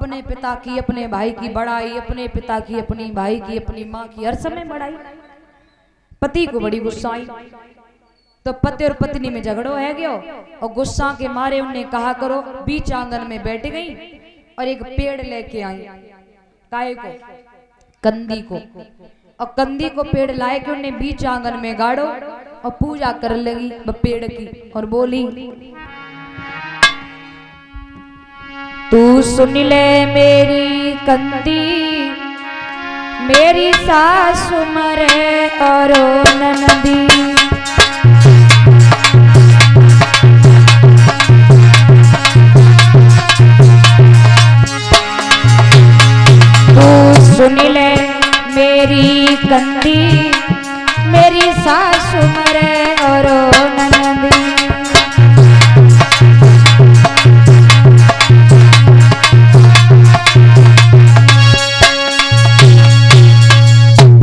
अपने पिता की, अपने भाई की बड़ाई, अपने पिता की, अपनी भाई की, अपनी माँ की, हर समय बड़ाई। पति को बड़ी गुस्सा आई, तो पति और पत्नी में झगड़ो है गयो, और गुस्सा के मारे उन्हें कहा करो बीच आंगन में बैठ गई और एक पेड़ लेके आई। काय को? कंदी को। और कंदी को पेड़ लाए के उन्हें बीच आंगन में गाड़ो और पूजा कर लगी पेड़ की, और बोली तू सुन ले मेरी कंदी, मेरी सासु मरे और ननदी। सुन ले मेरी कंदी, मेरी सासु मरे और ननदी।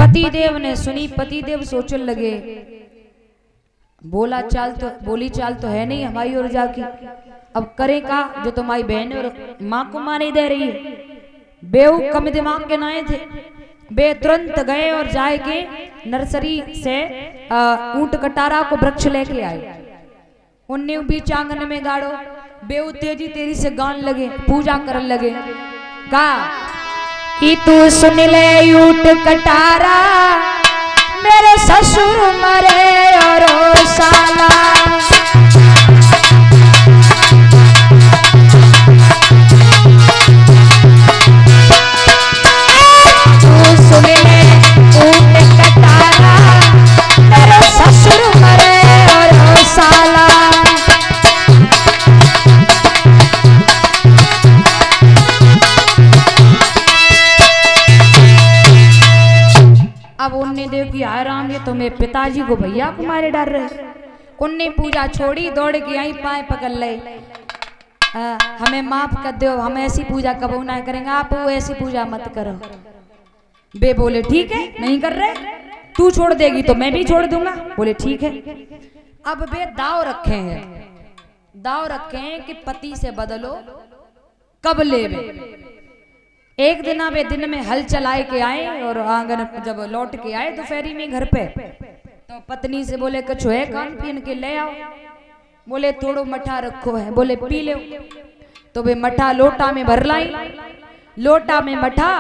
पतिदेव ने सुनी, पतिदेव सोचने लगे बोली चाल तो है नहीं हमारी ओर जाके, अब करें का जो तुम्हारी बहन और माँ को माने दे रही है। बेऊ कम दिमाग के नाए थे, बे तुरंत गए और जाए के नर्सरी से ऊंट कटारा को वृक्ष लेके आए। उन्ने बीच आंगन में गाड़ो, बेऊ तेजी तेरी से गान लगे, पूजा करने लगे। का कि तू सुन ले ऊंट कटारा, मेरे ससुर मरे और साला। सुन ले ऊंट कटारा, मेरे ससुर मरे और साला। अब उनने देखी हाय राम, ये तो मेरे पिताजी को भैया को मारे डर रहे। उनने पूजा छोड़ी, दौड़ के आई, पाए पकड़ ले, हमें माफ कर दो, हम ऐसी पूजा कबू ना करेंगे, आप वो ऐसी पूजा मत करो। बे बोले ठीक है, नहीं कर रहे, तू छोड़ देगी तो मैं भी छोड़ दूंगा। बोले ठीक है। अब बे दाव रखे हैं कि पति से बदलो कब ले। एक दिन में हल चलाए के आए और आंगन जब लौट के आए दोपहरी में घर पे, तो पत्नी से बोले कछु है कान पीन के ले आओ। बोले थोड़ो मठा रखो है, बोले पी लो। तो वे मठा लोटा में भर लाई, लोटा में मठा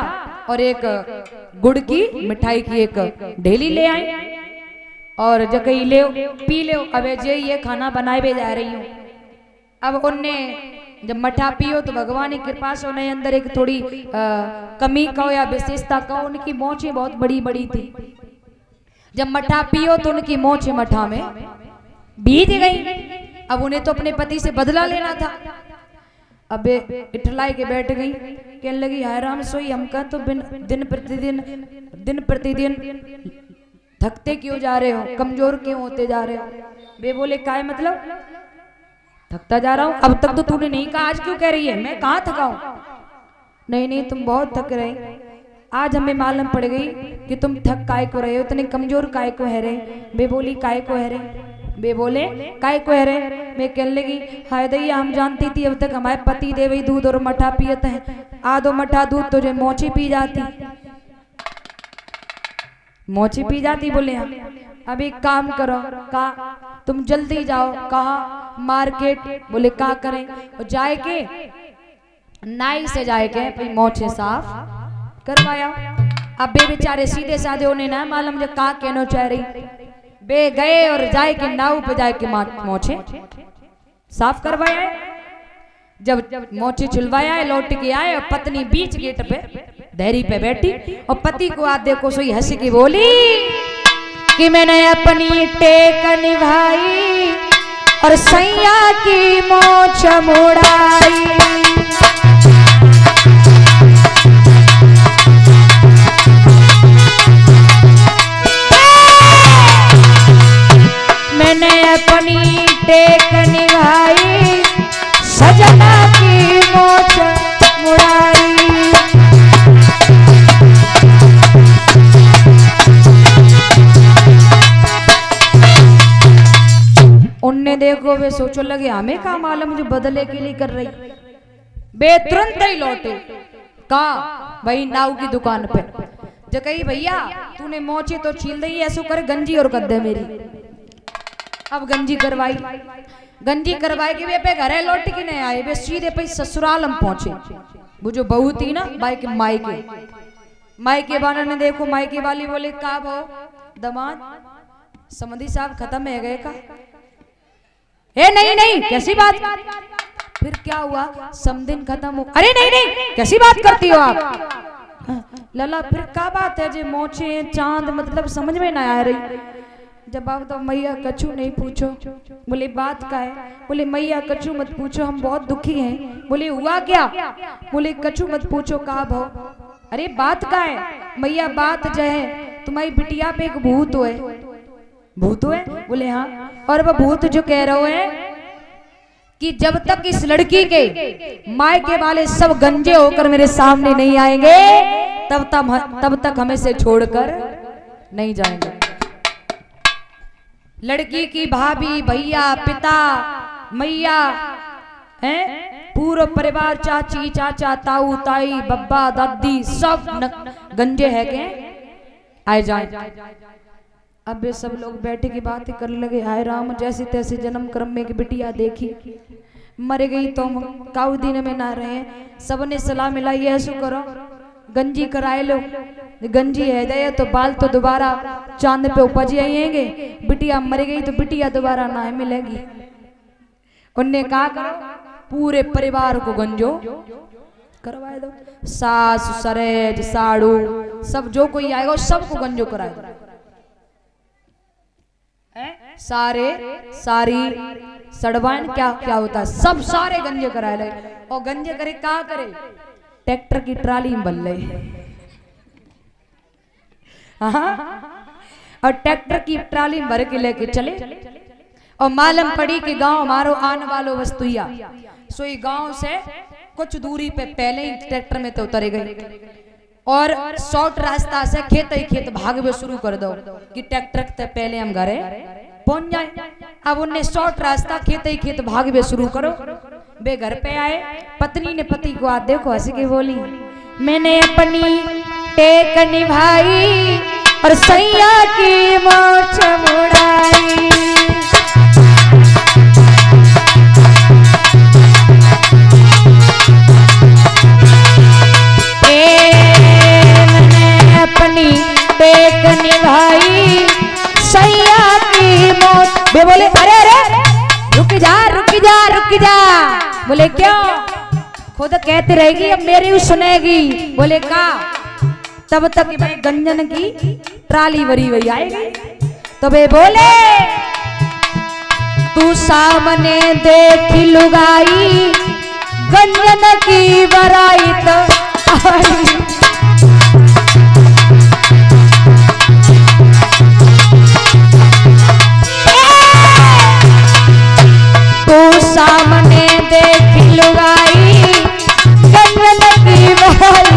और एक गुड़ की मिठाई की एक ढेली ले आई और जगह ले पी लो। अब ये खाना बनाए भी जा रही हूँ। अब उनने जब मठा पियो तो भगवान की कृपा से उन्हें अंदर एक थोड़ी कमी कहो या विशेषता कहो, उनकी मोछें बहुत बड़ी बड़ी थी। जब मठा पियो तो उनकी मोछें मठा में बीत गई। अब उन्हें तो अपने पति से बदला लेना था। अब इठलाई के बैठ गई, कहने लगी हाय राम सोई, हमका तो दिन प्रतिदिन थकते क्यों जा रहे हो, कमजोर क्यों होते जा रहे हो। वे बोले काय मतलब, थकता जा रहा हूँ। अब तक तो तूने नहीं कहा, आज क्यों कह रही है, मैं कहाँ थका हूँ। नहीं तुम बहुत थक रहे, आज हमें मालूम पड़ गई कि तुम थक काय को रहे हो, इतने कमजोर काय को है रहे। वे बोली काय को है रहे, वे बोले काय को है रहे। मैं कहने लगी हाय दैया, हम जानती थी अब तक हमारे पति देव ही दूध और मठा पियत है, आधो मठा दूध तुझे मोची पी जाती, मोची पी जाती। बोले हाँ। अब एक काम करो, का तुम जल्दी जाओ, कहा मार्केट। बोले का करें, और जाए के नाई से जाए के मोछे साफ करवाया। अब बे बेचारे सीधे साधे उन्हें ना मालूम जो का कहना चाह रही। बे गए और जाए के नाव पे जाए के मोछे साफ करवाया। जब मोछे चुलवाया है, लौट के आए और पत्नी बीच गेट पे धैरी पे बैठी और पति को आज देखो सोई हंसी की बोली कि मैंने अपनी टेक निभाई और सैया की मोछ मुड़ाई। मैंने अपनी टेक निभाई, सजना की मोछ मुड़ाई। उनने देखो वे सोचो लगे हमें का मालूम जो बदले के लिए कर रही। बे तुरंत ही लौटे कहा भाई नाऊ की दुकान पे जो कही भैया तूने मोचे तो छील दई ऐसो कर गंजी और कर दे मेरी। अब गंजी करवाई के वे पे घरे लौट के नहीं आए, वे सीधे पे ससुराल हम पहुंचे। वो जो बहू थी ना बाइक मायके वाला ने देखो, मायके वाली बोले का भाव दमाद समधी साहब खत्म है गए का? ए नहीं कैसी बात, फिर क्या हुआ समदिन खत्म हो? अरे नहीं कैसी बात करती हो आप? लला फिर क्या बात है जे मोचे चांद मतलब समझ में ना आ रही। जवाब तो मैया कछु नहीं पूछो। बोले बात का है? बोले मैया कछु मत पूछो हम बहुत दुखी हैं। बोले हुआ क्या? बोले कछु मत पूछो का भाव? अरे बात का है? मैया बात जो है तुम्हारी बिटिया पे एक भूत है। बोले हाँ। और वह भूत जो कह रहे हैं कि जब तक इस लड़की के मायके वाले सब गंजे होकर मेरे सामने नहीं आएंगे तब तक हमें से छोड़कर नहीं जाएंगे। लड़की की भाभी भैया पिता मैया हैं पूरा परिवार चाची चाचा ताऊ ताई बब्बा दादी सब गंजे है के आए जाए। अब वे सब लोग बैठे की बातें कर लगे। हाय राम जैसे तैसे जन्म क्रम में की बिटिया देखी मर गई तो काऊ दिन में ना रहे। सबने सलाह मिलाई ऐसो करो गंजी कराए लो, गंजी है दे तो बाल तो दोबारा चांद पे उपज आएंगे। बिटिया मर गई तो बिटिया दोबारा ना मिलेगी। उनने कहा करो पूरे परिवार को गंजो करवाए दो, सास सरेज साड़ू सब जो कोई आएगा सबको गंजो कराए दो। सारे सारी सड़वान क्या क्या होता है सब सारे गंजे कराए लगे। और गंजे करे क्या करे? ट्रैक्टर की ट्राली में बल्ले और ट्रैक्टर की ट्राली में भर के लेके चले। और मालूम पड़ी कि गांव हमारो आने वालो वस्तुया सोई गांव से कुछ दूरी पे पहले ही ट्रैक्टर में तो उतरे गए और शॉर्ट रास्ता से खेत भागवे शुरू कर दो कि ट्रैक्टर से पहले हम घरे पहुंच जाए। अब उनने शॉर्ट रास्ता खेत भागवे शुरू करो। वे घर पे आए, पत्नी ने पति को आज देखो हंस के बोली मैंने अपनी टेक निभाई और सैया की मोछ मुड़ाई। मैंने अपनी टेक निभाई सैया की मोछ। वे बोले अरे रुक जा। बोले क्यों? खुद कहती रहेगी अब मेरी भी सुनेगी। बोले का? तब तक भाई गंजन की ट्राली भरी हुई आएगी। तो वे बोले तू सामने देख लुगाई गंजन की बराई तो आई। सामने देख लुगाई गंजन की बराई।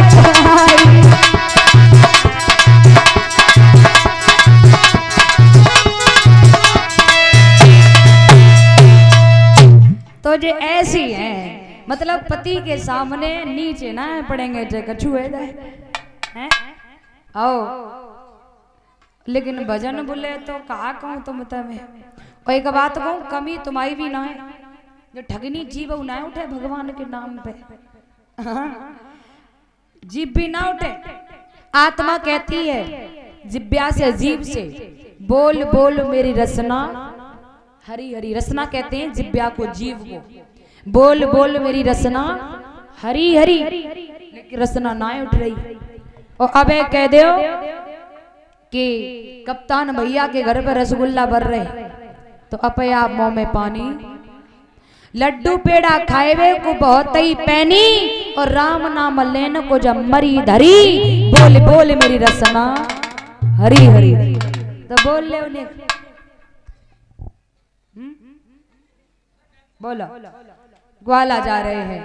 तो जो ऐसी है मतलब पति के सामने नीचे ना पड़ेंगे जे कछु है आओ। लेकिन भजन बोले तो कहा कहूँ तुम तमें। और एक बात कहूँ कमी तुम्हारी भी ना है जो ठगनी जीव ना उठे भगवान के नाम पे। जीव भी ना उठे। आत्मा कहती है जिब्या से जीव से बोल बोल मेरी रसना हरी हरी। रसना कहते हैं जिब्या को जीव को। बोल बोल मेरी रसना हरी हरी। लेकिन रसना ना उठ रही। और अब कह दो कि कप्तान भैया के घर पर रसगुल्ला भर रहे तो अपे आप मुंह में पानी। लड्डू पेड़ा खाएवे को बहुत ही पैनी और राम नाम लेन को जब मरी धरी। बोल बोल मेरी रसना हरी हरी। तो बोल ले उन्हें बोलो ग्वाला जा रहे हैं।